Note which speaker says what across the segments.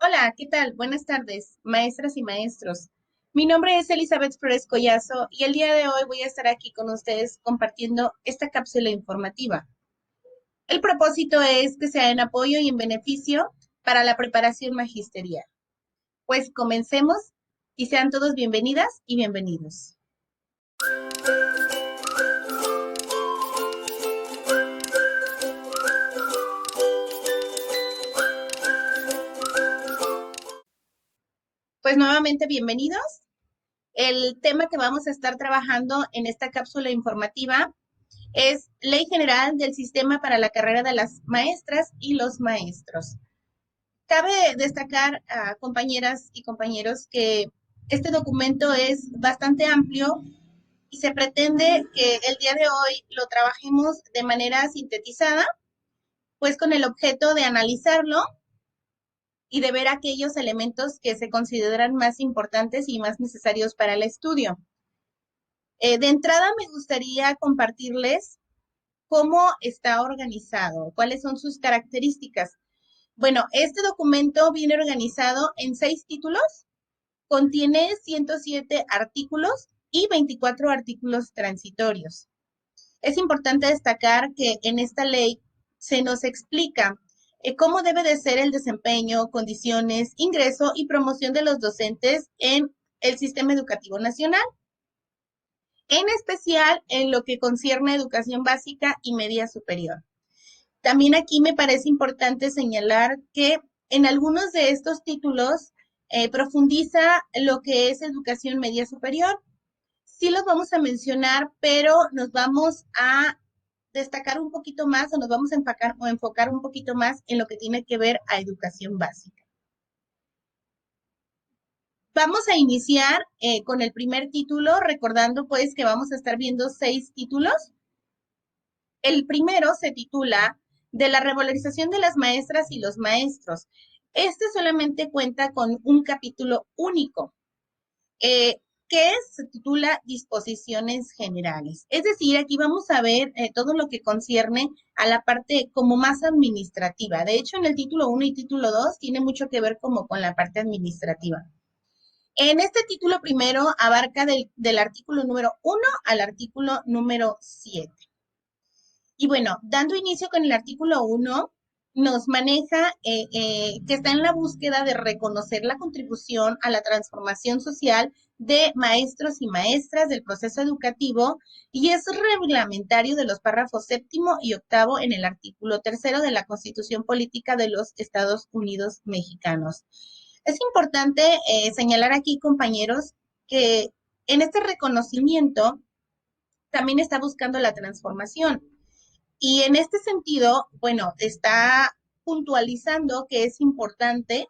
Speaker 1: Hola, ¿qué tal? Buenas tardes, maestras y maestros. Mi nombre es Elizabeth Flores Collazo y el día de hoy voy a estar aquí con ustedes compartiendo esta cápsula informativa. El propósito es que sea en apoyo y en beneficio para la preparación magisterial. Pues comencemos y sean todos bienvenidas y bienvenidos. Pues nuevamente bienvenidos. El tema que vamos a estar trabajando en esta cápsula informativa es Ley General del Sistema para la Carrera de las Maestras y los Maestros. Cabe destacar, compañeras y compañeros, que este documento es bastante amplio y se pretende que el día de hoy lo trabajemos de manera sintetizada, pues con el objeto de analizarlo y de ver aquellos elementos que se consideran más importantes y más necesarios para el estudio. De entrada, me gustaría compartirles cómo está organizado, cuáles son sus características. Bueno, este documento viene organizado en 6 títulos, contiene 107 artículos y 24 artículos transitorios. Es importante destacar que en esta ley se nos explica cómo debe de ser el desempeño, condiciones, ingreso y promoción de los docentes en el sistema educativo nacional, en especial en lo que concierne a educación básica y media superior. También aquí me parece importante señalar que en algunos de estos títulos profundiza lo que es educación media superior. Sí los vamos a mencionar, pero nos vamos a destacar un poquito más o nos vamos a enfocar un poquito más en lo que tiene que ver a educación básica. Vamos a iniciar con el primer título, recordando pues que vamos a estar viendo 6 títulos. El primero se titula De la revalorización de las maestras y los maestros. Este solamente cuenta con un capítulo único, que se titula Disposiciones Generales. Es decir, aquí vamos a ver todo lo que concierne a la parte como más administrativa. De hecho, en el título 1 y título 2 tiene mucho que ver como con la parte administrativa. En este título primero abarca del artículo número 1 al artículo número 7. Y bueno, dando inicio con el artículo 1, nos maneja que está en la búsqueda de reconocer la contribución a la transformación social de maestros y maestras del proceso educativo y es reglamentario de los párrafos 7º y 8º en el artículo 3º de la Constitución Política de los Estados Unidos Mexicanos. Es importante señalar aquí, compañeros, que en este reconocimiento también está buscando la transformación. Y en este sentido, bueno, está puntualizando que es importante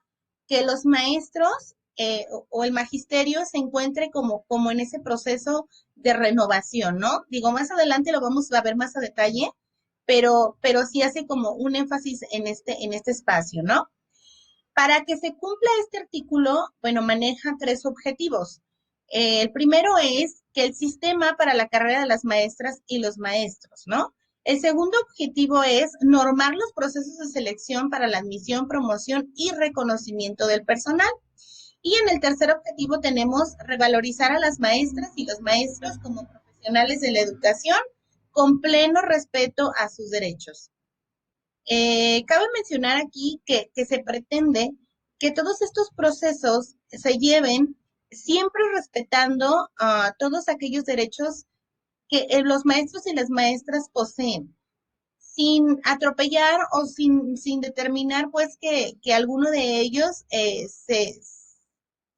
Speaker 1: que los maestros o el magisterio se encuentre como en ese proceso de renovación, ¿no? Digo, más adelante lo vamos a ver más a detalle, pero sí hace como un énfasis en este espacio, ¿no? Para que se cumpla este artículo, bueno, maneja 3 objetivos. El primero es que el sistema para la carrera de las maestras y los maestros, ¿no? El segundo objetivo es normar los procesos de selección para la admisión, promoción y reconocimiento del personal. Y en el tercer objetivo tenemos revalorizar a las maestras y los maestros como profesionales de la educación con pleno respeto a sus derechos. Cabe mencionar aquí que se pretende que todos estos procesos se lleven siempre respetando todos aquellos derechos que los maestros y las maestras poseen, sin atropellar o sin determinar pues que alguno de ellos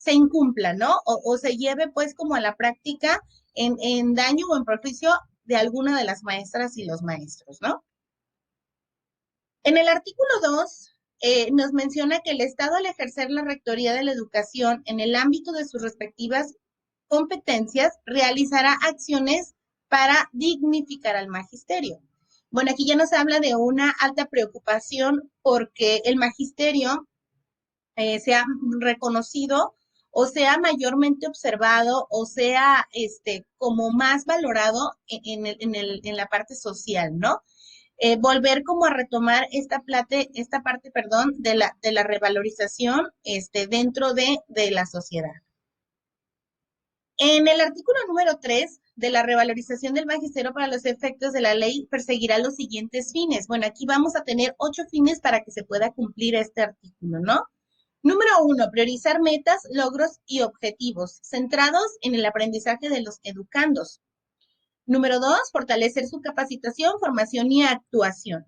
Speaker 1: se incumpla, ¿no? O se lleve pues como a la práctica en daño o en perjuicio de alguna de las maestras y los maestros, ¿no? En el artículo 2 nos menciona que el Estado, al ejercer la rectoría de la educación en el ámbito de sus respectivas competencias, realizará acciones para dignificar al magisterio. Bueno, aquí ya nos habla de una alta preocupación porque el magisterio sea reconocido o sea mayormente observado o sea como más valorado en la parte social, ¿no? volver como a retomar esta parte, perdón, de la revalorización dentro de la sociedad. En el artículo número 3 de la revalorización del magisterio para los efectos de la ley perseguirá los siguientes fines. Bueno, aquí vamos a tener 8 fines para que se pueda cumplir este artículo, ¿no? Número 1, priorizar metas, logros y objetivos centrados en el aprendizaje de los educandos. Número 2, fortalecer su capacitación, formación y actuación.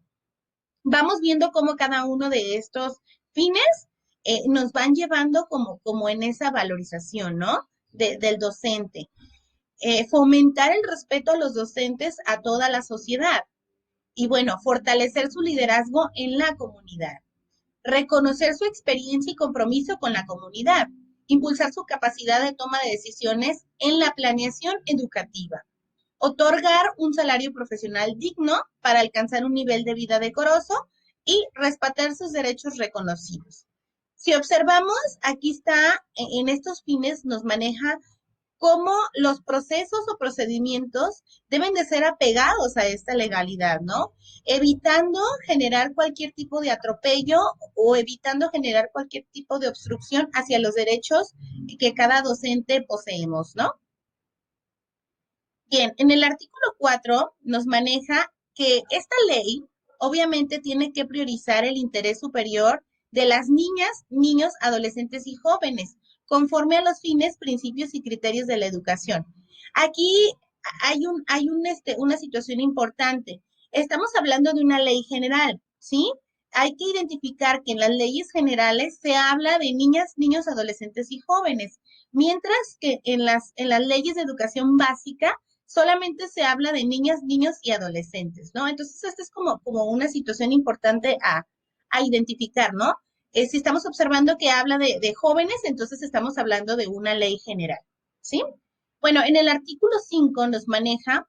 Speaker 1: Vamos viendo cómo cada uno de estos fines nos van llevando como en esa valorización, ¿no? Del docente. Fomentar el respeto a los docentes a toda la sociedad. Y bueno, fortalecer su liderazgo en la comunidad. Reconocer su experiencia y compromiso con la comunidad. Impulsar su capacidad de toma de decisiones en la planeación educativa. Otorgar un salario profesional digno para alcanzar un nivel de vida decoroso y respetar sus derechos reconocidos. Si observamos, aquí está, en estos fines nos maneja cómo los procesos o procedimientos deben de ser apegados a esta legalidad, ¿no? Evitando generar cualquier tipo de atropello o evitando generar cualquier tipo de obstrucción hacia los derechos que cada docente poseemos, ¿no? Bien, en el artículo 4 nos maneja que esta ley obviamente tiene que priorizar el interés superior de las niñas, niños, adolescentes y jóvenes, conforme a los fines, principios y criterios de la educación. Aquí una situación importante. Estamos hablando de una ley general, ¿sí? Hay que identificar que en las leyes generales se habla de niñas, niños, adolescentes y jóvenes, mientras que en las leyes de educación básica solamente se habla de niñas, niños y adolescentes, ¿no? Entonces, esta es como una situación importante a identificar, ¿no? Si estamos observando que habla de jóvenes, entonces estamos hablando de una ley general, ¿sí? Bueno, en el artículo 5 nos maneja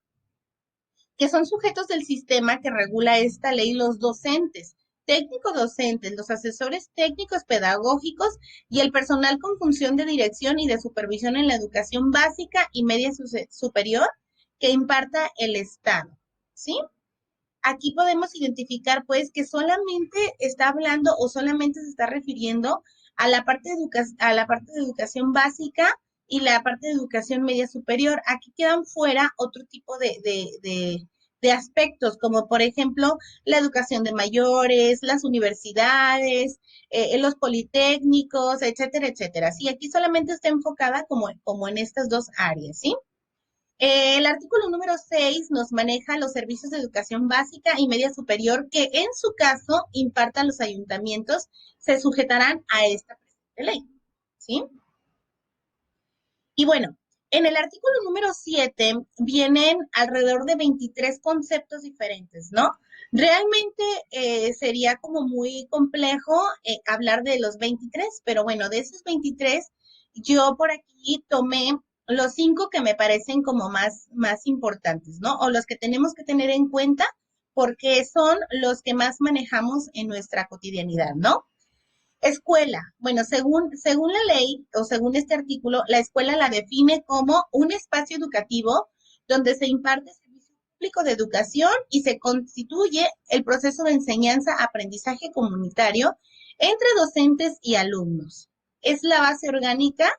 Speaker 1: que son sujetos del sistema que regula esta ley los docentes, técnicos docentes, los asesores técnicos pedagógicos y el personal con función de dirección y de supervisión en la educación básica y media superior que imparta el Estado, ¿sí? Aquí podemos identificar, pues, que solamente está hablando o solamente se está refiriendo a la parte a la parte de educación básica y la parte de educación media superior. Aquí quedan fuera otro tipo de aspectos, como por ejemplo la educación de mayores, las universidades, los politécnicos, etcétera, etcétera. Sí, aquí solamente está enfocada como en estas dos áreas, ¿sí? El artículo número 6 nos maneja los servicios de educación básica y media superior que en su caso impartan los ayuntamientos, se sujetarán a esta presente ley, ¿sí? Y bueno, en el artículo número 7 vienen alrededor de 23 conceptos diferentes, ¿no? Realmente sería como muy complejo hablar de los 23, pero bueno, de esos 23, yo por aquí tomé los 5 que me parecen como más importantes, ¿no? O los que tenemos que tener en cuenta porque son los que más manejamos en nuestra cotidianidad, ¿no? Escuela. Bueno, según la ley o según este artículo, la escuela la define como un espacio educativo donde se imparte servicio público de educación y se constituye el proceso de enseñanza-aprendizaje comunitario entre docentes y alumnos. Es la base orgánica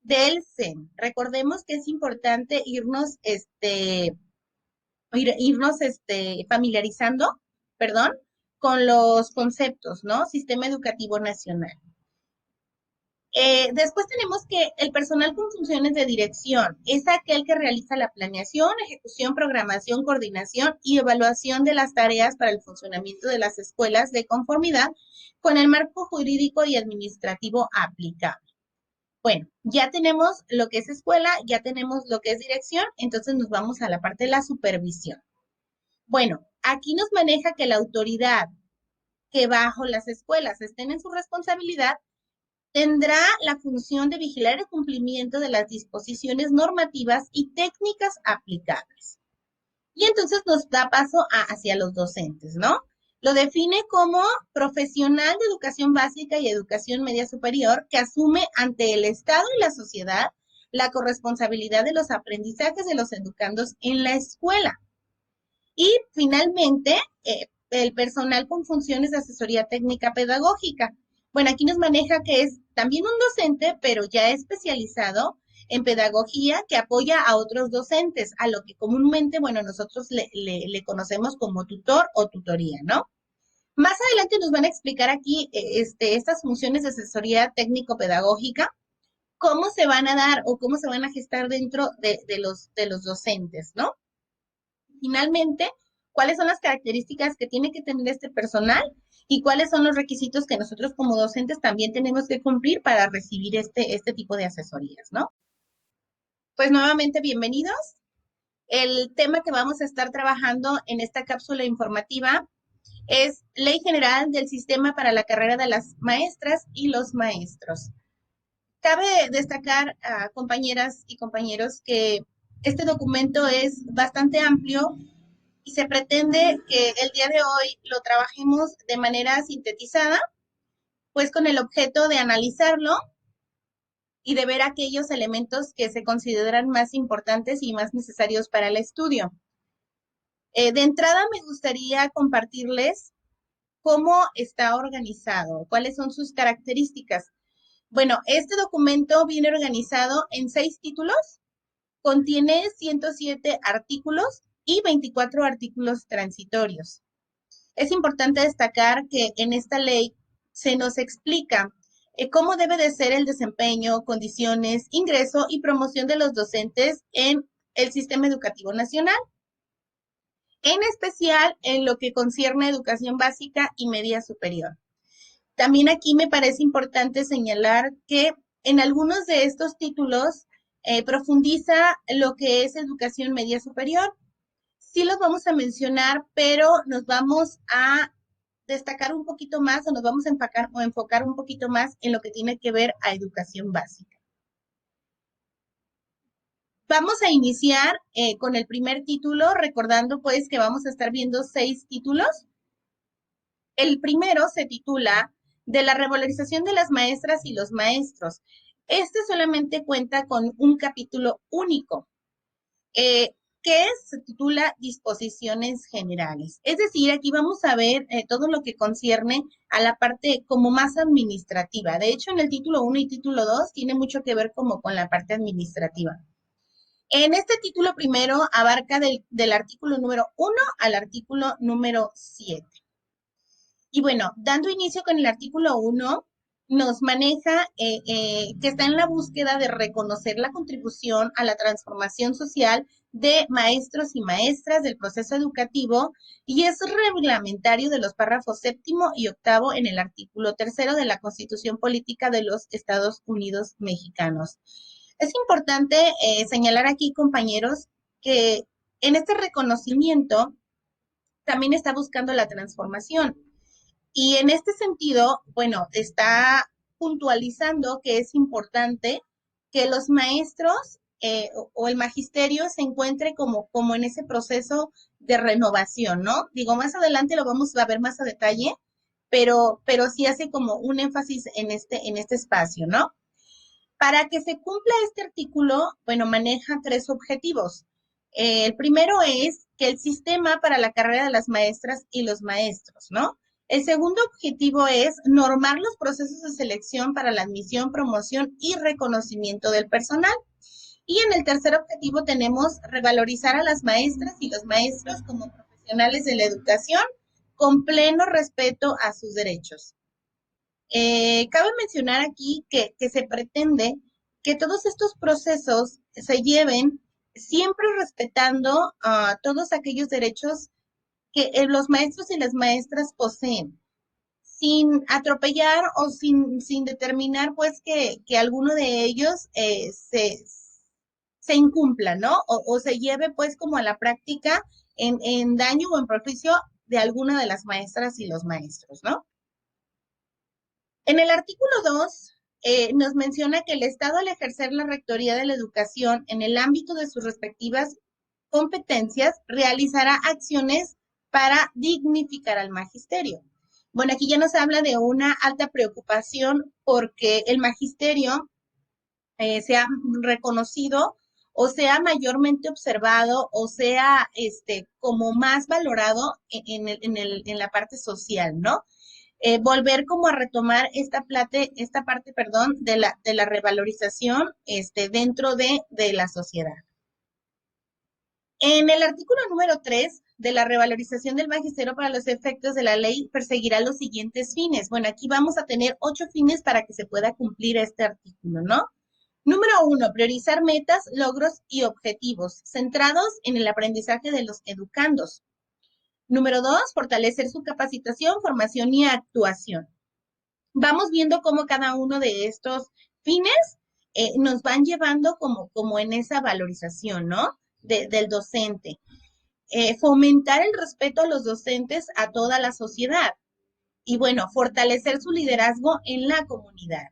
Speaker 1: del CEN. Recordemos que es importante irnos familiarizando, perdón, con los conceptos, ¿no? Sistema Educativo Nacional. Después tenemos que el personal con funciones de dirección es aquel que realiza la planeación, ejecución, programación, coordinación y evaluación de las tareas para el funcionamiento de las escuelas de conformidad con el marco jurídico y administrativo aplicable. Bueno, ya tenemos lo que es escuela, ya tenemos lo que es dirección, entonces nos vamos a la parte de la supervisión. Bueno, aquí nos maneja que la autoridad que bajo las escuelas estén en su responsabilidad tendrá la función de vigilar el cumplimiento de las disposiciones normativas y técnicas aplicables. Y entonces nos da paso hacia los docentes, ¿no? Lo define como profesional de educación básica y educación media superior que asume ante el Estado y la sociedad la corresponsabilidad de los aprendizajes de los educandos en la escuela. Y finalmente, el personal con funciones de asesoría técnica pedagógica. Bueno, aquí nos maneja que es también un docente, pero ya especializado en pedagogía que apoya a otros docentes, a lo que comúnmente, bueno, nosotros le conocemos como tutor o tutoría, ¿no? Más adelante nos van a explicar aquí estas funciones de asesoría técnico-pedagógica, cómo se van a dar o cómo se van a gestar dentro de los docentes, ¿no? Finalmente, cuáles son las características que tiene que tener este personal y cuáles son los requisitos que nosotros como docentes también tenemos que cumplir para recibir este tipo de asesorías, ¿no? Pues nuevamente, bienvenidos. El tema que vamos a estar trabajando en esta cápsula informativa es Ley General del Sistema para la Carrera de las Maestras y los Maestros. Cabe destacar, compañeras y compañeros, que este documento es bastante amplio y se pretende que el día de hoy lo trabajemos de manera sintetizada, pues con el objeto de analizarlo y de ver aquellos elementos que se consideran más importantes y más necesarios para el estudio. De entrada me gustaría compartirles cómo está organizado, cuáles son sus características. Bueno, este documento viene organizado en 6 títulos, contiene 107 artículos y 24 artículos transitorios. Es importante destacar que en esta ley se nos explica cómo debe de ser el desempeño, condiciones, ingreso y promoción de los docentes en el sistema educativo nacional, en especial en lo que concierne a educación básica y media superior. También aquí me parece importante señalar que en algunos de estos títulos profundiza lo que es educación media superior. Sí los vamos a mencionar, pero nos vamos a destacar un poquito más o nos vamos a enfocar un poquito más en lo que tiene que ver a educación básica. Vamos a iniciar con el primer título, recordando pues que vamos a estar viendo 6 títulos. El primero se titula De la revalorización de las maestras y los maestros. Este solamente cuenta con un capítulo único, que se titula Disposiciones Generales. Es decir, aquí vamos a ver todo lo que concierne a la parte como más administrativa. De hecho, en el título 1 y título 2 tiene mucho que ver como con la parte administrativa. En este título primero abarca del artículo número 1 al artículo número 7. Y bueno, dando inicio con el artículo 1, nos maneja que está en la búsqueda de reconocer la contribución a la transformación social de maestros y maestras del proceso educativo y es reglamentario de los párrafos 7º y 8º en el artículo 3º de la Constitución Política de los Estados Unidos Mexicanos. Es importante señalar aquí, compañeros, que en este reconocimiento también está buscando la transformación. Y en este sentido, bueno, está puntualizando que es importante que los maestros o el magisterio se encuentre como en ese proceso de renovación, ¿no? Digo, más adelante lo vamos a ver más a detalle, pero sí hace como un énfasis en este espacio, ¿no? Para que se cumpla este artículo, bueno, maneja 3 objetivos. El primero es que el sistema para la carrera de las maestras y los maestros, ¿no? El segundo objetivo es normar los procesos de selección para la admisión, promoción y reconocimiento del personal. Y en el tercer objetivo tenemos revalorizar a las maestras y los maestros como profesionales de la educación con pleno respeto a sus derechos. Cabe mencionar aquí que se pretende que todos estos procesos se lleven siempre respetando todos aquellos derechos que los maestros y las maestras poseen, sin atropellar o sin determinar pues que alguno de ellos se incumpla, ¿no? O se lleve pues como a la práctica en daño o en perjuicio de alguna de las maestras y los maestros, ¿no? En el artículo 2 nos menciona que el Estado, al ejercer la rectoría de la educación en el ámbito de sus respectivas competencias, realizará acciones para dignificar al magisterio. Bueno, aquí ya nos habla de una alta preocupación porque el magisterio se ha reconocido o sea mayormente observado o sea como más valorado en la parte social, ¿no? Volver como a retomar esta parte, perdón, de la revalorización dentro de la sociedad. En el artículo número 3 de la revalorización del magisterio para los efectos de la ley perseguirá los siguientes fines. Bueno, aquí vamos a tener 8 fines para que se pueda cumplir este artículo, ¿no? Número 1, priorizar metas, logros y objetivos centrados en el aprendizaje de los educandos. Número 2, fortalecer su capacitación, formación y actuación. Vamos viendo cómo cada uno de estos fines nos van llevando como en esa valorización, ¿no? Del docente. Fomentar el respeto a los docentes, a toda la sociedad. Y bueno, fortalecer su liderazgo en la comunidad.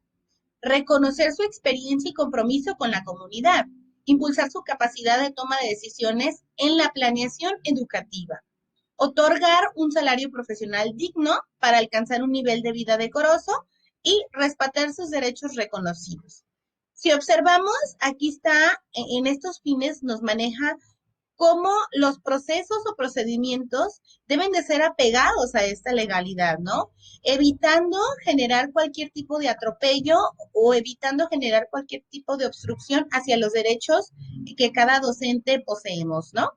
Speaker 1: Reconocer su experiencia y compromiso con la comunidad. Impulsar su capacidad de toma de decisiones en la planeación educativa. Otorgar un salario profesional digno para alcanzar un nivel de vida decoroso y respetar sus derechos reconocidos. Si observamos, aquí está, en estos fines nos maneja cómo los procesos o procedimientos deben de ser apegados a esta legalidad, ¿no? Evitando generar cualquier tipo de atropello o evitando generar cualquier tipo de obstrucción hacia los derechos que cada docente poseemos, ¿no?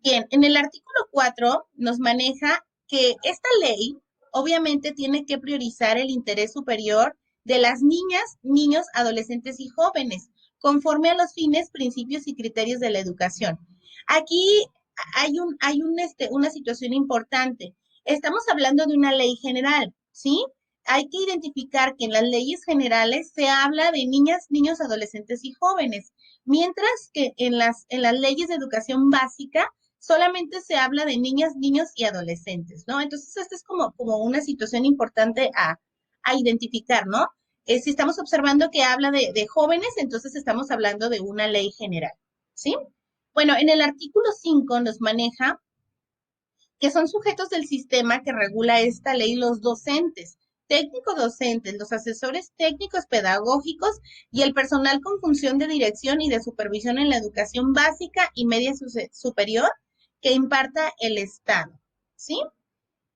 Speaker 1: Bien, en el artículo 4 nos maneja que esta ley obviamente tiene que priorizar el interés superior de las niñas, niños, adolescentes y jóvenes, conforme a los fines, principios y criterios de la educación. Aquí una situación importante. Estamos hablando de una ley general, ¿sí? Hay que identificar que en las leyes generales se habla de niñas, niños, adolescentes y jóvenes, mientras que en las leyes de educación básica solamente se habla de niñas, niños y adolescentes, ¿no? Entonces, esta es como una situación importante a identificar, ¿no? Si estamos observando que habla de jóvenes, entonces estamos hablando de una ley general, ¿sí? Bueno, en el artículo 5 nos maneja que son sujetos del sistema que regula esta ley los docentes, técnicos docentes, los asesores técnicos pedagógicos y el personal con función de dirección y de supervisión en la educación básica y media superior que imparta el Estado, ¿sí?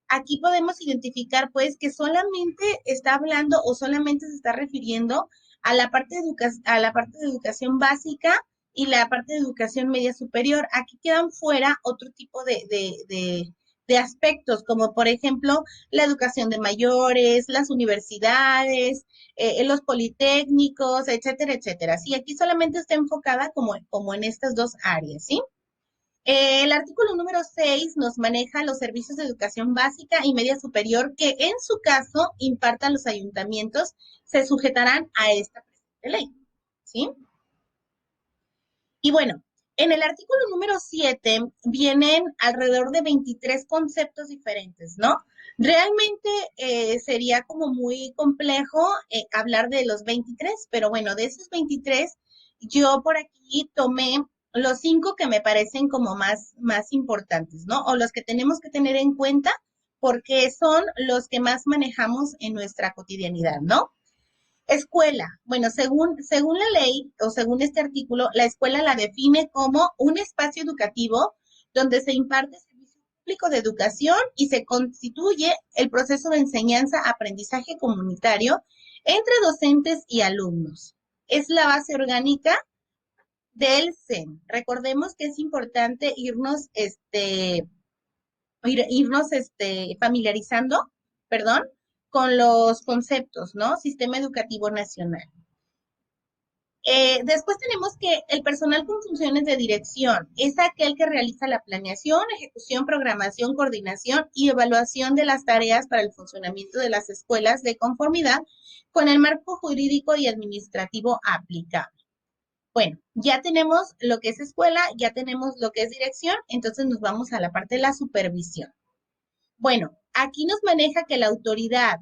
Speaker 1: Aquí podemos identificar, pues, que solamente está hablando o solamente se está refiriendo a la a la parte de educación básica y la parte de educación media superior. Aquí quedan fuera otro tipo de aspectos, como por ejemplo la educación de mayores, las universidades, los politécnicos, etcétera, etcétera. Sí, aquí solamente está enfocada como en estas dos áreas, ¿sí? El artículo número 6 nos maneja los servicios de educación básica y media superior que en su caso impartan los ayuntamientos, se sujetarán a esta presente ley, ¿sí? Y bueno, en el artículo número 7 vienen alrededor de 23 conceptos diferentes, ¿no? Realmente sería como muy complejo hablar de los 23, pero bueno, de esos 23, yo por aquí tomé los 5 que me parecen como más importantes, ¿no? O los que tenemos que tener en cuenta porque son los que más manejamos en nuestra cotidianidad, ¿no? Escuela. Bueno, según la ley o según este artículo, la escuela la define como un espacio educativo donde se imparte servicio público de educación y se constituye el proceso de enseñanza-aprendizaje comunitario entre docentes y alumnos. Es la base orgánica del CEN. Recordemos que es importante irnos familiarizando, perdón, con los conceptos, ¿no? Sistema Educativo Nacional. Después tenemos que el personal con funciones de dirección es aquel que realiza la planeación, ejecución, programación, coordinación y evaluación de las tareas para el funcionamiento de las escuelas de conformidad con el marco jurídico y administrativo aplicable. Bueno, ya tenemos lo que es escuela, ya tenemos lo que es dirección, entonces nos vamos a la parte de la supervisión. Bueno, aquí nos maneja que la autoridad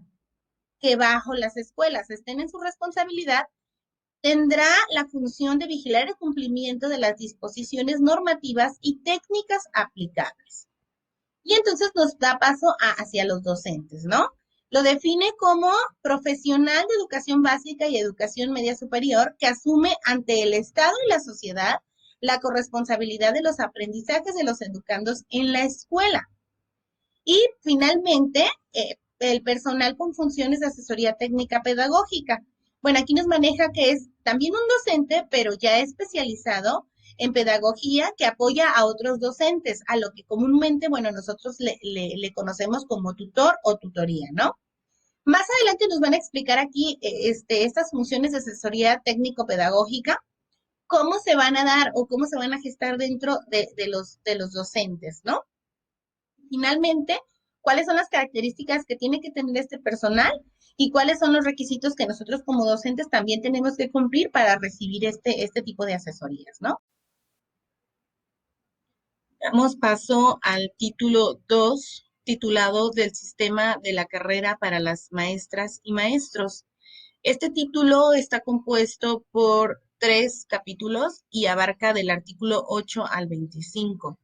Speaker 1: que bajo las escuelas estén en su responsabilidad tendrá la función de vigilar el cumplimiento de las disposiciones normativas y técnicas aplicables. Y entonces nos da paso hacia los docentes, ¿no? Lo define como profesional de educación básica y educación media superior que asume ante el Estado y la sociedad la corresponsabilidad de los aprendizajes de los educandos en la escuela. Y finalmente, el personal con funciones de asesoría técnica pedagógica. Bueno, aquí nos maneja que es también un docente, pero ya especializado en pedagogía que apoya a otros docentes, a lo que comúnmente, bueno, nosotros le conocemos como tutor o tutoría, ¿no? Más adelante nos van a explicar aquí estas funciones de asesoría técnico-pedagógica, cómo se van a dar o cómo se van a gestar dentro de los docentes, ¿no? Finalmente, cuáles son las características que tiene que tener este personal y cuáles son los requisitos que nosotros como docentes también tenemos que cumplir para recibir este tipo de asesorías, ¿no? Damos paso al título 2, titulado del sistema de la carrera para las maestras y maestros. Este título está compuesto por 3 capítulos y abarca del artículo 8 al 25.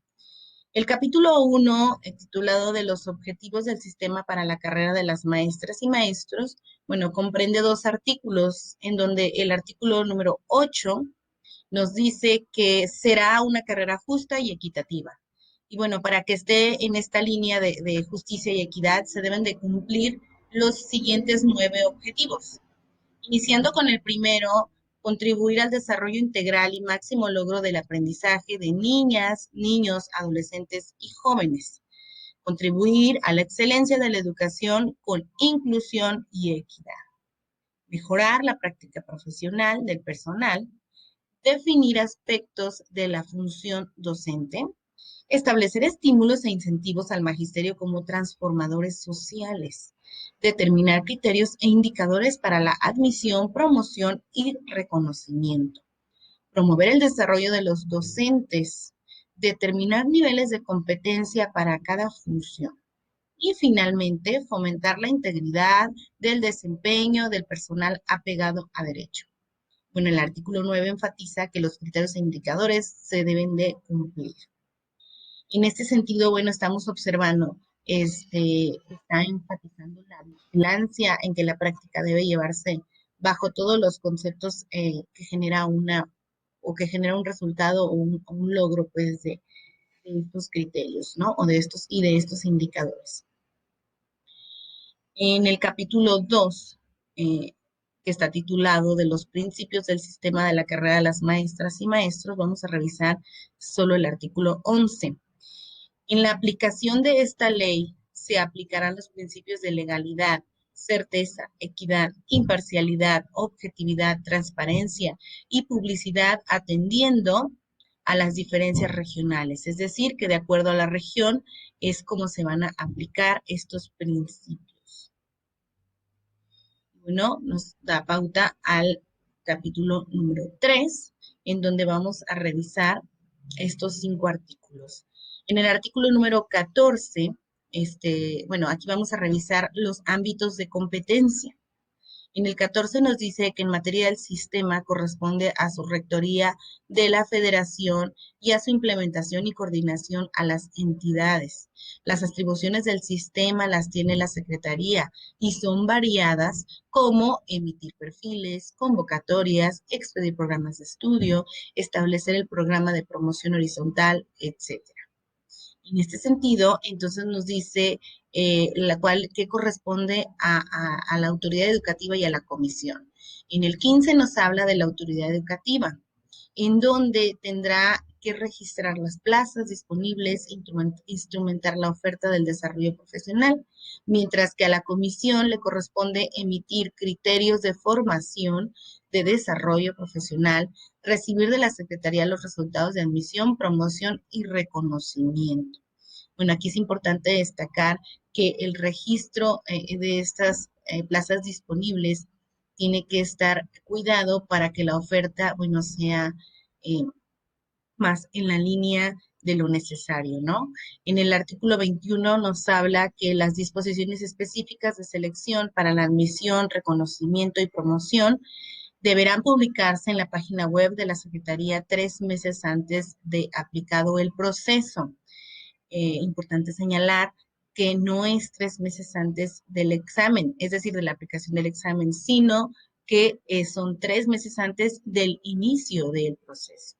Speaker 1: El capítulo 1, titulado de los objetivos del sistema para la carrera de las maestras y maestros, bueno, comprende 2 artículos, en donde el artículo número 8 nos dice que será una carrera justa y equitativa. Y bueno, para que esté en esta línea de justicia y equidad, se deben de cumplir los siguientes 9 objetivos. Iniciando con el primero, contribuir al desarrollo integral y máximo logro del aprendizaje de niñas, niños, adolescentes y jóvenes. Contribuir a la excelencia de la educación con inclusión y equidad. Mejorar la práctica profesional del personal. Definir aspectos de la función docente. Establecer estímulos e incentivos al magisterio como transformadores sociales. Determinar criterios e indicadores para la admisión, promoción y reconocimiento. Promover el desarrollo de los docentes. Determinar niveles de competencia para cada función. Y finalmente, fomentar la integridad del desempeño del personal apegado a derecho. Bueno, el artículo 9 enfatiza que los criterios e indicadores se deben de cumplir. En este sentido, bueno, estamos observando, está enfatizando la vigilancia en que la práctica debe llevarse bajo todos los conceptos que genera o que genera un resultado o un logro, pues, de estos criterios, ¿no? O de estos indicadores. En el capítulo 2, que está titulado de los principios del sistema de la carrera de las maestras y maestros, vamos a revisar solo el artículo 11. En la aplicación de esta ley se aplicarán los principios de legalidad, certeza, equidad, imparcialidad, objetividad, transparencia y publicidad atendiendo a las diferencias regionales. Es decir, que de acuerdo a la región es como se van a aplicar estos principios. Bueno, nos da pauta al capítulo número 3, en donde vamos a revisar estos 5 artículos. En el artículo número 14, bueno, aquí vamos a revisar los ámbitos de competencia. En el 14 nos dice que en materia del sistema corresponde a su rectoría de la federación y a su implementación y coordinación a las entidades. Las atribuciones del sistema las tiene la Secretaría y son variadas como emitir perfiles, convocatorias, expedir programas de estudio, establecer el programa de promoción horizontal, etcétera. En este sentido, entonces nos dice que corresponde a la autoridad educativa y a la comisión. En el 15 nos habla de la autoridad educativa, en donde tendrá que registrar las plazas disponibles, instrumentar la oferta del desarrollo profesional, mientras que a la comisión le corresponde emitir criterios de formación, de desarrollo profesional, recibir de la Secretaría los resultados de admisión, promoción y reconocimiento. Bueno, aquí es importante destacar que el registro de estas plazas disponibles tiene que estar cuidado para que la oferta, bueno, sea eh, más en la línea de lo necesario, ¿no? En el artículo 21 nos habla que las disposiciones específicas de selección para la admisión, reconocimiento y promoción deberán publicarse en la página web de la Secretaría 3 meses antes de aplicado el proceso. Importante señalar que no es 3 meses antes del examen, es decir, de la aplicación del examen, sino que son 3 meses antes del inicio del proceso.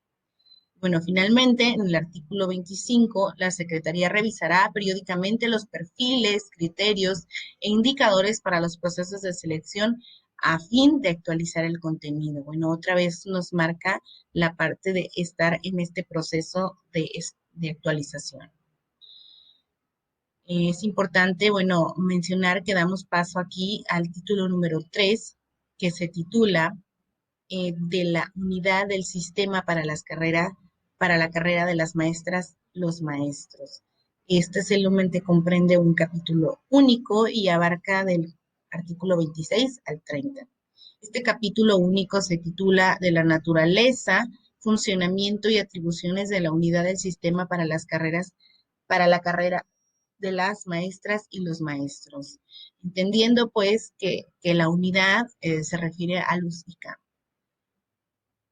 Speaker 1: Bueno, finalmente, en el artículo 25, la Secretaría revisará periódicamente los perfiles, criterios e indicadores para los procesos de selección a fin de actualizar el contenido. Bueno, otra vez nos marca la parte de estar en este proceso de actualización. Es importante, bueno, mencionar que damos paso aquí al título número 3, que se titula de la unidad del sistema para la carrera de las maestras, los maestros. Este solamente comprende un capítulo único y abarca del artículo 26 al 30. Este capítulo único se titula de la naturaleza, funcionamiento y atribuciones de la unidad del sistema para para la carrera de las maestras y los maestros. Entendiendo pues que la unidad se refiere al USICAM.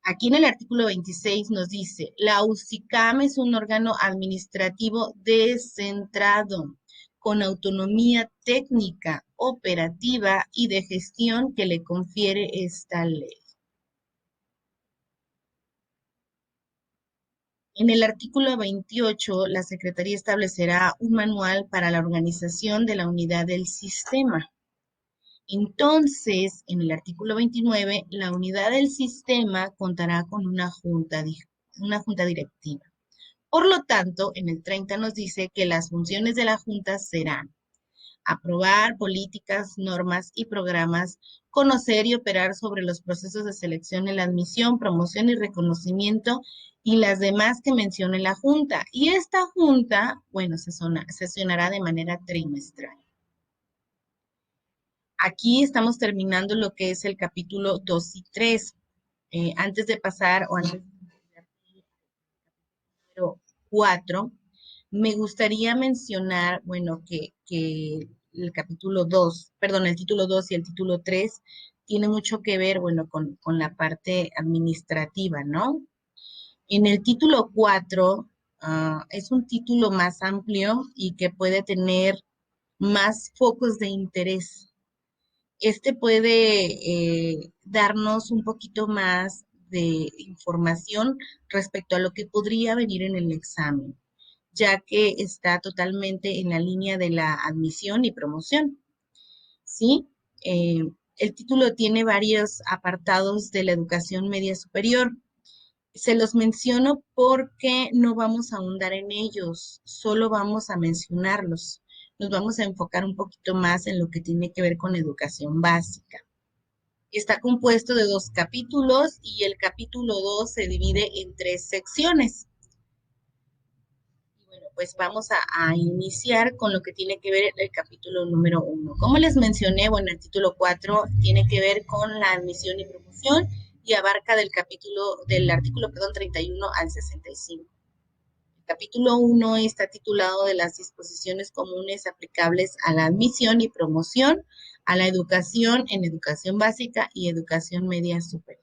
Speaker 1: Aquí en el artículo 26 nos dice, la USICAM es un órgano administrativo descentrado, con autonomía técnica, operativa y de gestión que le confiere esta ley. En el artículo 28, la Secretaría establecerá un manual para la organización de la unidad del sistema. Entonces, en el artículo 29, la unidad del sistema contará con una junta directiva. Por lo tanto, en el 30 nos dice que las funciones de la junta serán aprobar políticas, normas y programas, conocer y operar sobre los procesos de selección en la admisión, promoción y reconocimiento y las demás que mencione la junta. Y esta junta, bueno, sesionará de manera trimestral. Aquí estamos terminando lo que es el capítulo 2 y 3. Antes de pasar o antes de número 4, me gustaría mencionar, bueno, que el capítulo 2, perdón, el título 2 y el título 3 tiene mucho que ver, bueno, con la parte administrativa, ¿no? En el título 4 es un título más amplio y que puede tener más focos de interés. Este puede darnos un poquito más de información respecto a lo que podría venir en el examen, ya que está totalmente en la línea de la admisión y promoción, ¿sí? El título tiene varios apartados de la educación media superior. Se los menciono porque no vamos a ahondar en ellos, solo vamos a mencionarlos. Nos vamos a enfocar un poquito más en lo que tiene que ver con educación básica. Está compuesto de 2 capítulos y el capítulo 2 se divide en 3 secciones. Y bueno, pues vamos a iniciar con lo que tiene que ver el capítulo número 1. Como les mencioné, bueno, el título 4 tiene que ver con la admisión y promoción y abarca del artículo, perdón, 31 al 65. El capítulo 1 está titulado de las disposiciones comunes aplicables a la admisión y promoción, a la educación en educación básica y educación media superior.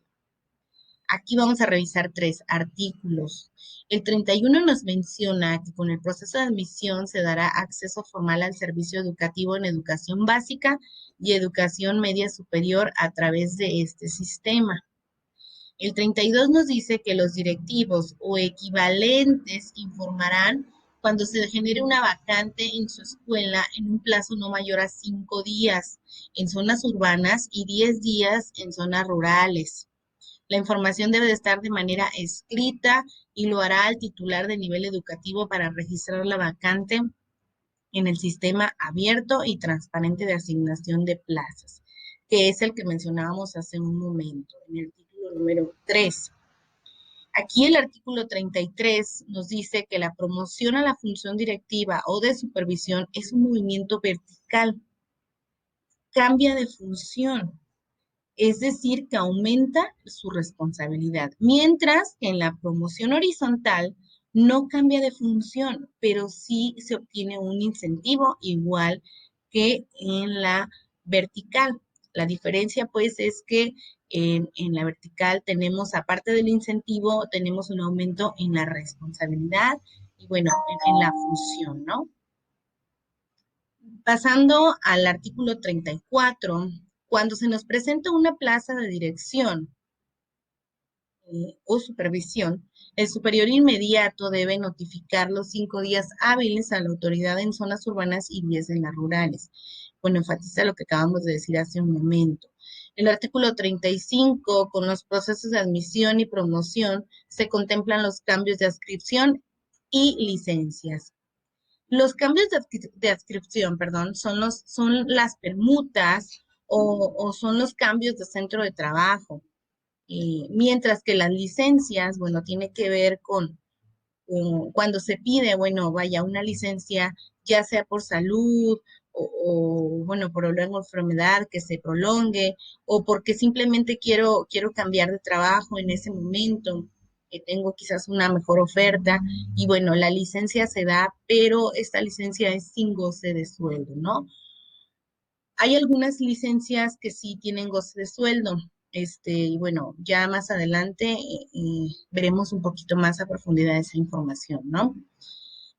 Speaker 1: Aquí vamos a revisar 3 artículos. El 31 nos menciona que con el proceso de admisión se dará acceso formal al servicio educativo en educación básica y educación media superior a través de este sistema. El 32 nos dice que los directivos o equivalentes informarán cuando se genere una vacante en su escuela en un plazo no mayor a 5 días en zonas urbanas y 10 días en zonas rurales. La información debe de estar de manera escrita y lo hará el titular de nivel educativo para registrar la vacante en el sistema abierto y transparente de asignación de plazas, que es el que mencionábamos hace un momento, en el título número 3. Aquí el artículo 33 nos dice que la promoción a la función directiva o de supervisión es un movimiento vertical, cambia de función, es decir, que aumenta su responsabilidad, mientras que en la promoción horizontal no cambia de función, pero sí se obtiene un incentivo igual que en la vertical. La diferencia pues es que en la vertical tenemos, aparte del incentivo, tenemos un aumento en la responsabilidad y bueno, en la función, ¿no? Pasando al artículo 34, cuando se nos presenta una plaza de dirección o supervisión, el superior inmediato debe notificar los 5 días hábiles a la autoridad en zonas urbanas y 10 en las rurales. Bueno, enfatiza lo que acabamos de decir hace un momento. El artículo 35, con los procesos de admisión y promoción, se contemplan los cambios de adscripción y licencias. Los cambios de adscripción, perdón, son las permutas o son los cambios de centro de trabajo. Mientras que las licencias, bueno, tiene que ver con cuando se pide, bueno, vaya, una licencia, ya sea por salud bueno, por alguna enfermedad que se prolongue, o porque simplemente quiero cambiar de trabajo en ese momento, que tengo quizás una mejor oferta, y bueno, la licencia se da, pero esta licencia es sin goce de sueldo, ¿no? Hay algunas licencias que sí tienen goce de sueldo. Y bueno, ya más adelante veremos un poquito más a profundidad esa información, ¿no?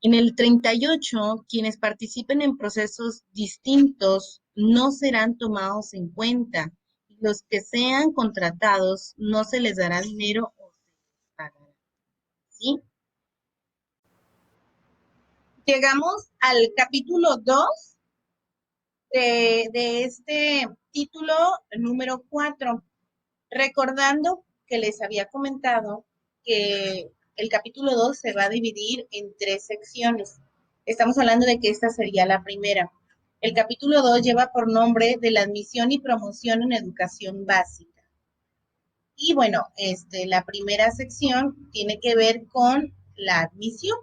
Speaker 1: En el 38, quienes participen en procesos distintos no serán tomados en cuenta. Los que sean contratados no se les dará dinero o se les pagará, ¿sí? Llegamos al capítulo 2 de este título número 4. Recordando que les había comentado que el capítulo 2 se va a dividir en 3 secciones. Estamos hablando de que esta sería la primera. El capítulo 2 lleva por nombre de la admisión y promoción en educación básica. Y bueno, la primera sección tiene que ver con la admisión,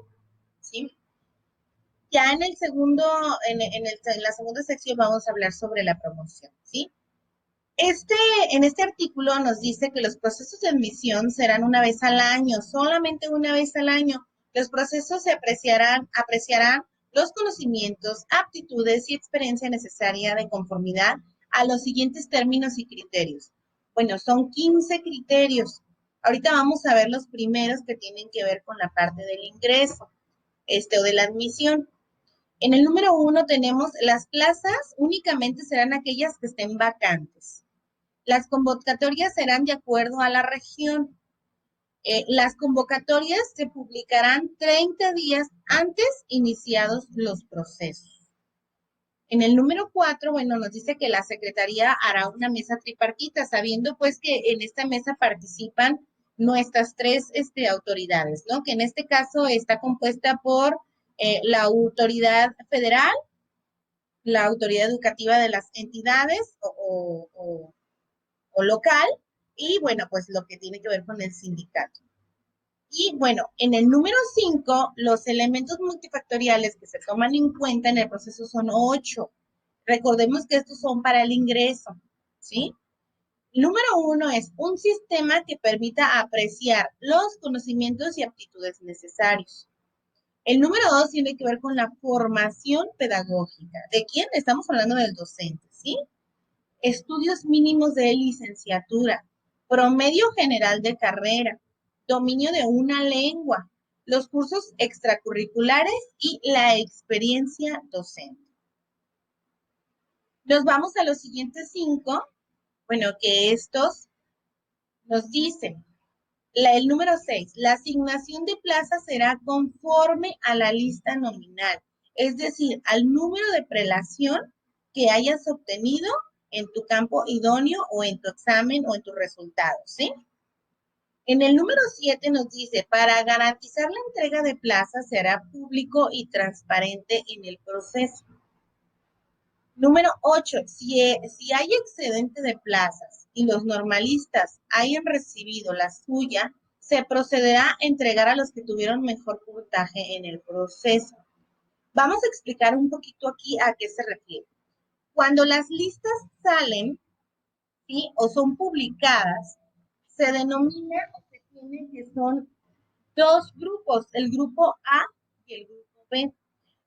Speaker 1: ¿sí? Ya en el segundo, en la segunda sección vamos a hablar sobre la promoción, ¿sí? Este, en este artículo nos dice que los procesos de admisión serán una vez al año, solamente una vez al año. Los procesos se apreciarán los conocimientos, aptitudes y experiencia necesaria de conformidad a los siguientes términos y criterios. Bueno, son 15 criterios. Ahorita vamos a ver los primeros que tienen que ver con la parte del ingreso, o de la admisión. En el número 1 tenemos las plazas, únicamente serán aquellas que estén vacantes. Las convocatorias serán de acuerdo a la región. Las convocatorias se publicarán 30 días antes iniciados los procesos. En el número 4, bueno, nos dice que la Secretaría hará una mesa tripartita, sabiendo pues que en esta mesa participan nuestras 3 autoridades, ¿no? Que en este caso está compuesta por la autoridad federal, la autoridad educativa de las entidades o local, y bueno, pues lo que tiene que ver con el sindicato. Y bueno, en el número 5, los elementos multifactoriales que se toman en cuenta en el proceso son 8. Recordemos que estos son para el ingreso, ¿sí? Número 1 es un sistema que permita apreciar los conocimientos y aptitudes necesarios. El número 2 tiene que ver con la formación pedagógica. ¿De quién? Estamos hablando del docente, ¿sí? Estudios mínimos de licenciatura, promedio general de carrera, dominio de una lengua, los cursos extracurriculares y la experiencia docente. Nos vamos a los siguientes 5, bueno, que estos nos dicen, el número 6, la asignación de plazas será conforme a la lista nominal, es decir, al número de prelación que hayas obtenido en tu campo idóneo o en tu examen o en tus resultados, ¿sí? En el número 7 nos dice, para garantizar la entrega de plazas será público y transparente en el proceso. Número 8, si hay excedente de plazas y los normalistas hayan recibido la suya, se procederá a entregar a los que tuvieron mejor puntaje en el proceso. Vamos a explicar un poquito aquí a qué se refiere. Cuando las listas salen, ¿sí? O son publicadas, se denomina o se tiene que son 2 grupos, el grupo A y el grupo B.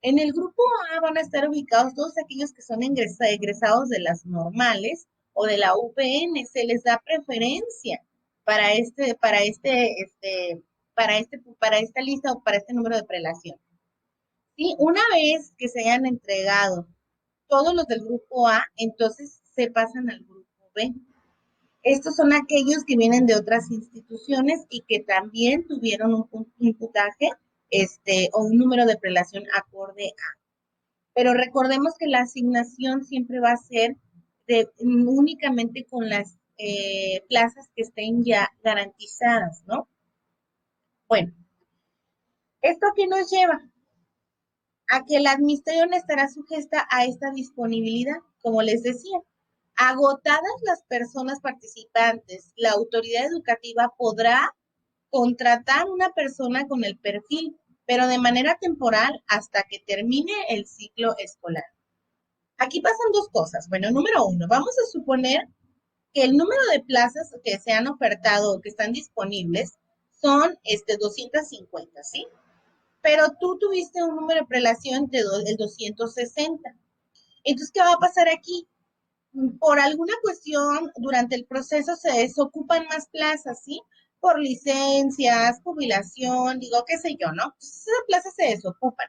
Speaker 1: En el grupo A van a estar ubicados todos aquellos que son egresados de las normales o de la UPN. Se les da preferencia para para esta lista o para este número de prelación. ¿Sí? Una vez que se hayan entregado todos los del grupo A, entonces se pasan al grupo B. Estos son aquellos que vienen de otras instituciones y que también tuvieron un puntaje o un número de prelación acorde a. Pero recordemos que la asignación siempre va a ser únicamente con las plazas que estén ya garantizadas, ¿no? Bueno, ¿esto qué nos lleva? A que la administración estará sujeta a esta disponibilidad, como les decía. Agotadas las personas participantes, la autoridad educativa podrá contratar una persona con el perfil, pero de manera temporal hasta que termine el ciclo escolar. Aquí pasan dos cosas. Bueno, número uno, vamos a suponer que el número de plazas que se han ofertado o que están disponibles son 250, ¿sí? Pero tú tuviste un número de prelación de el 260. Entonces, ¿qué va a pasar aquí? Por alguna cuestión, durante el proceso se desocupan más plazas, ¿sí? Por licencias, jubilación, digo, qué sé yo, ¿no? Entonces, esas plazas se desocupan.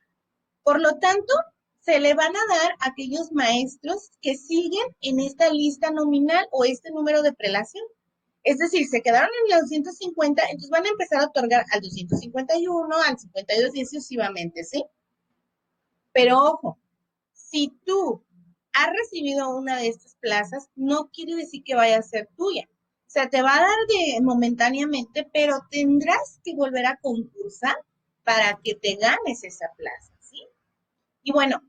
Speaker 1: Por lo tanto, se le van a dar a aquellos maestros que siguen en esta lista nominal o este número de prelación. Es decir, se quedaron en los 250, entonces van a empezar a otorgar al 251, al 52 y sucesivamente, ¿sí? Pero ojo, si tú has recibido una de estas plazas, no quiere decir que vaya a ser tuya. O sea, te va a dar momentáneamente, pero tendrás que volver a concursar para que te ganes esa plaza, ¿sí? Y bueno,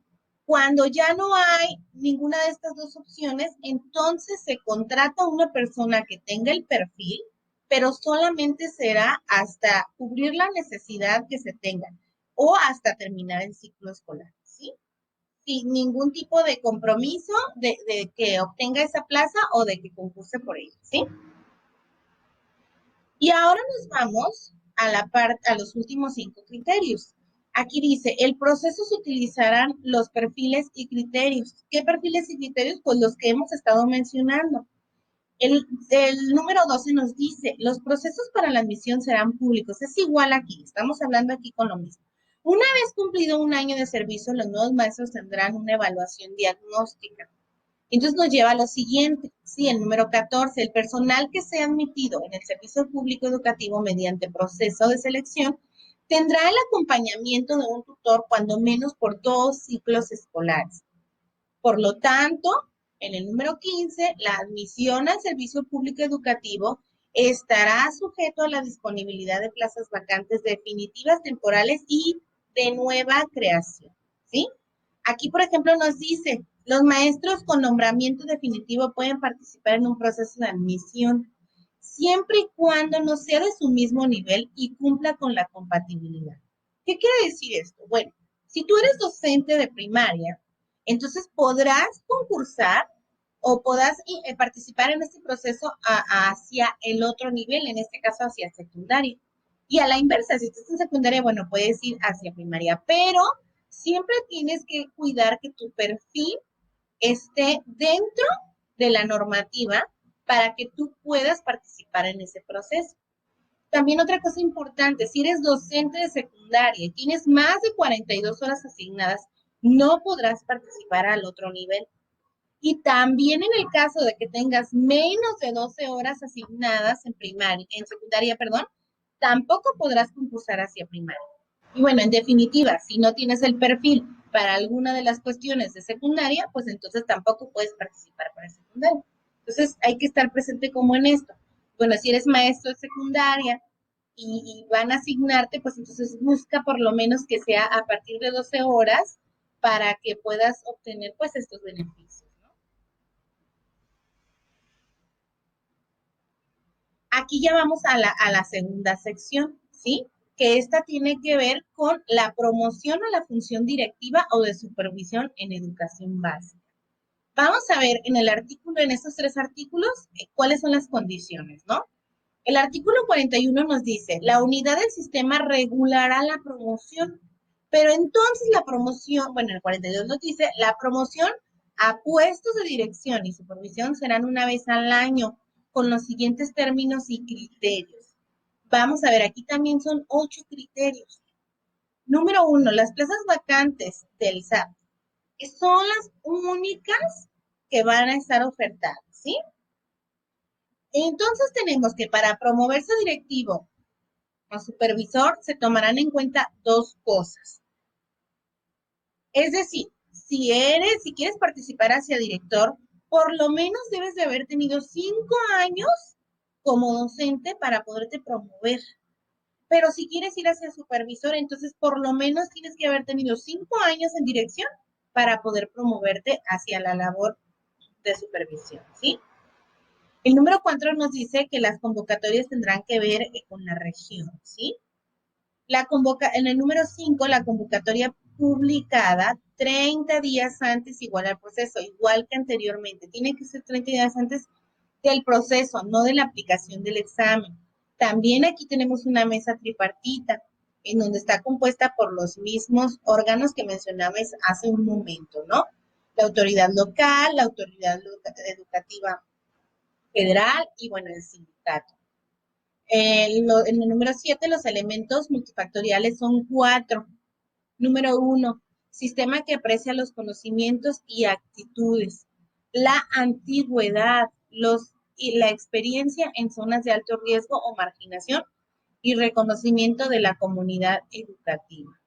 Speaker 1: cuando ya no hay ninguna de estas dos opciones, entonces se contrata a una persona que tenga el perfil, pero solamente será hasta cubrir la necesidad que se tenga o hasta terminar el ciclo escolar, ¿sí? Sin ningún tipo de compromiso de que obtenga esa plaza o de que concurse por ella, ¿sí? Y ahora nos vamos a los últimos 5 criterios. Aquí dice, el proceso se utilizarán los perfiles y criterios. ¿Qué perfiles y criterios? Pues los que hemos estado mencionando. El número 12 nos dice, los procesos para la admisión serán públicos. Es igual aquí, estamos hablando aquí con lo mismo. Una vez cumplido un año de servicio, los nuevos maestros tendrán una evaluación diagnóstica. Entonces nos lleva a lo siguiente, sí, el número 14, el personal que sea admitido en el servicio público educativo mediante proceso de selección tendrá el acompañamiento de un tutor cuando menos por 2 ciclos escolares. Por lo tanto, en el número 15, la admisión al servicio público educativo estará sujeto a la disponibilidad de plazas vacantes definitivas, temporales y de nueva creación, ¿sí? Aquí, por ejemplo, nos dice, los maestros con nombramiento definitivo pueden participar en un proceso de admisión, siempre y cuando no sea de su mismo nivel y cumpla con la compatibilidad. ¿Qué quiere decir esto? Bueno, si tú eres docente de primaria, entonces podrás concursar o podrás participar en este proceso hacia el otro nivel, en este caso hacia secundaria. Y a la inversa, si estás en secundaria, bueno, puedes ir hacia primaria, pero siempre tienes que cuidar que tu perfil esté dentro de la normativa para que tú puedas participar en ese proceso. También otra cosa importante, si eres docente de secundaria y tienes más de 42 horas asignadas, no podrás participar al otro nivel. Y también en el caso de que tengas menos de 12 horas asignadas en primaria, en secundaria, perdón, tampoco podrás concursar hacia primaria. Y bueno, en definitiva, si no tienes el perfil para alguna de las cuestiones de secundaria, pues entonces tampoco puedes participar para secundaria. Entonces hay que estar presente como en esto. Bueno, si eres maestro de secundaria y van a asignarte, pues entonces busca por lo menos que sea a partir de 12 horas para que puedas obtener pues estos beneficios. Aquí ya vamos a la segunda sección, ¿sí? Que esta tiene que ver con la promoción a la función directiva o de supervisión en educación básica. Vamos a ver en el artículo, en estos 3 artículos, cuáles son las condiciones, ¿no? El artículo 41 nos dice, la unidad del sistema regulará la promoción, pero entonces la promoción, bueno, el 42 nos dice, la promoción a puestos de dirección y supervisión serán una vez al año, con los siguientes términos y criterios. Vamos a ver, aquí también son 8 criterios. Número 1, las plazas vacantes del SAT Son las únicas que van a estar ofertadas, ¿sí? Entonces tenemos que para promoverse directivo o supervisor se tomarán en cuenta dos cosas. Es decir, si quieres participar hacia director, por lo menos debes de haber tenido 5 años como docente para poderte promover. Pero si quieres ir hacia supervisor, entonces por lo menos tienes que haber tenido 5 años en dirección para poder promoverte hacia la labor de supervisión, ¿sí? El número 4 nos dice que las convocatorias tendrán que ver con la región, ¿sí? En el número 5, la convocatoria publicada 30 días antes igual al proceso, igual que anteriormente. Tiene que ser 30 días antes del proceso, no de la aplicación del examen. También aquí tenemos una mesa tripartita, en donde está compuesta por los mismos órganos que mencionabas hace un momento, ¿no? La autoridad local, la autoridad educativa federal y, bueno, el sindicato. En el número 7, los elementos multifactoriales son 4. Número 1, sistema que aprecia los conocimientos y actitudes, la antigüedad, y la experiencia en zonas de alto riesgo o marginación y reconocimiento de la comunidad educativa.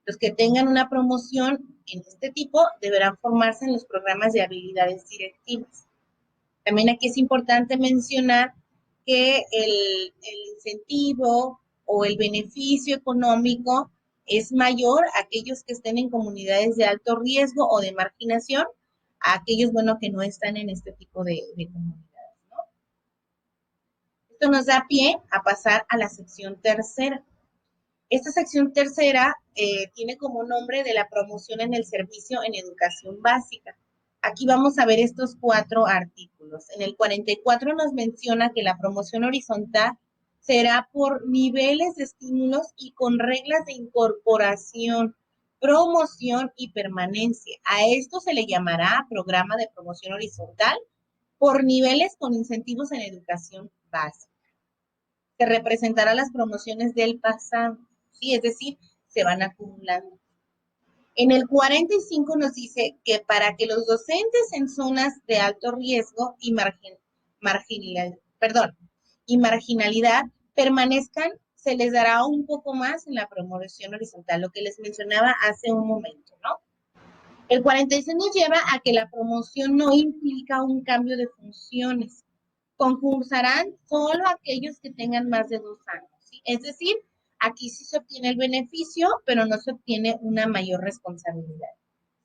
Speaker 1: Los que tengan una promoción en este tipo deberán formarse en los programas de habilidades directivas. También aquí es importante mencionar que el incentivo o el beneficio económico es mayor a aquellos que estén en comunidades de alto riesgo o de marginación, a aquellos, bueno, que no están en este tipo de comunidades, ¿no? Esto nos da pie a pasar a la sección tercera. Esta sección tercera tiene como nombre de la promoción en el servicio en educación básica. Aquí vamos a ver estos 4 artículos. En el 44 nos menciona que la promoción horizontal será por niveles de estímulos y con reglas de incorporación, promoción y permanencia. A esto se le llamará programa de promoción horizontal por niveles con incentivos en educación básica. Se representará las promociones del pasado, ¿sí? Es decir, se van acumulando. En el 45 nos dice que para que los docentes en zonas de alto riesgo y marginalidad permanezcan, se les dará un poco más en la promoción horizontal, lo que les mencionaba hace un momento, ¿no? El 46 nos lleva a que la promoción no implica un cambio de funciones. Concursarán solo aquellos que tengan más de 2 años, ¿sí? Es decir, aquí sí se obtiene el beneficio, pero no se obtiene una mayor responsabilidad.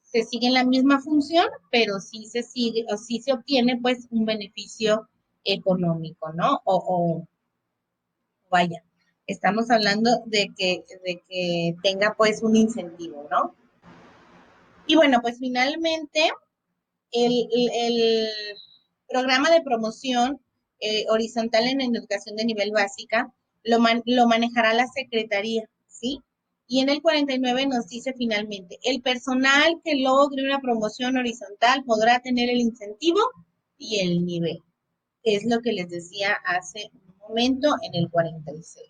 Speaker 1: Se sigue en la misma función, pero sí se sigue, o sí se obtiene pues un beneficio económico, ¿no? O vaya, estamos hablando de que tenga pues un incentivo, ¿no? Y bueno, pues finalmente el programa de promoción horizontal en educación de nivel básica lo manejará la Secretaría, ¿sí? Y en el 49 nos dice finalmente, el personal que logre una promoción horizontal podrá tener el incentivo y el nivel, que es lo que les decía hace un momento en el 46.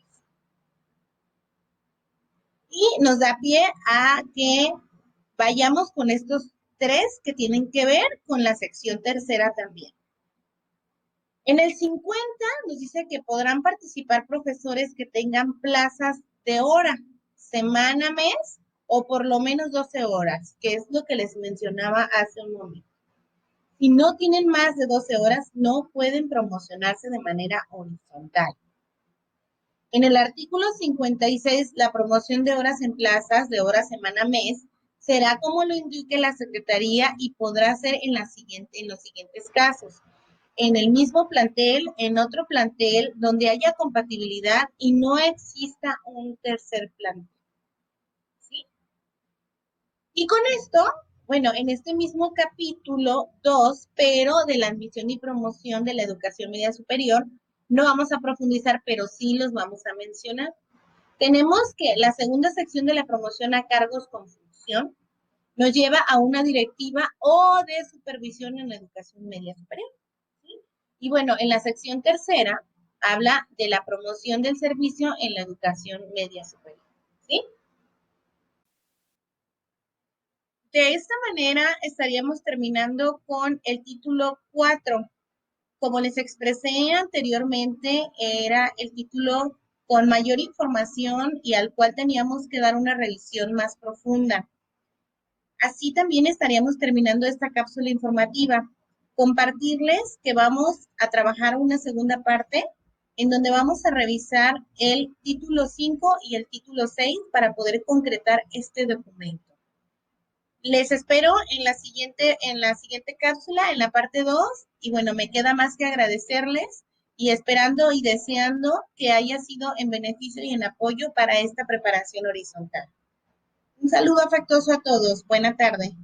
Speaker 1: Y nos da pie a que vayamos con estos 3 que tienen que ver con la sección tercera también. En el 50 nos dice que podrán participar profesores que tengan plazas de hora, semana, mes o por lo menos 12 horas, que es lo que les mencionaba hace un momento. Si no tienen más de 12 horas, no pueden promocionarse de manera horizontal. En el artículo 56, la promoción de horas en plazas, de hora, semana, mes, será como lo indique la Secretaría y podrá ser en los siguientes casos. En el mismo plantel, en otro plantel, donde haya compatibilidad y no exista un tercer plantel, ¿sí? Y con esto, bueno, en este mismo capítulo 2, pero de la admisión y promoción de la educación media superior, no vamos a profundizar, pero sí los vamos a mencionar. Tenemos que la segunda sección de la promoción a cargos con función nos lleva a una directiva o de supervisión en la educación media superior, ¿sí? Y bueno, en la sección tercera habla de la promoción del servicio en la educación media superior, ¿sí? De esta manera estaríamos terminando con el título 4. Como les expresé anteriormente, era el título con mayor información y al cual teníamos que dar una revisión más profunda. Así también estaríamos terminando esta cápsula informativa. Compartirles que vamos a trabajar una segunda parte en donde vamos a revisar el título 5 y el título 6 para poder concretar este documento. Les espero en la siguiente cápsula, en la parte 2, y bueno, me queda más que agradecerles y esperando y deseando que haya sido en beneficio y en apoyo para esta preparación horizontal. Un saludo afectuoso a todos. Buena tarde.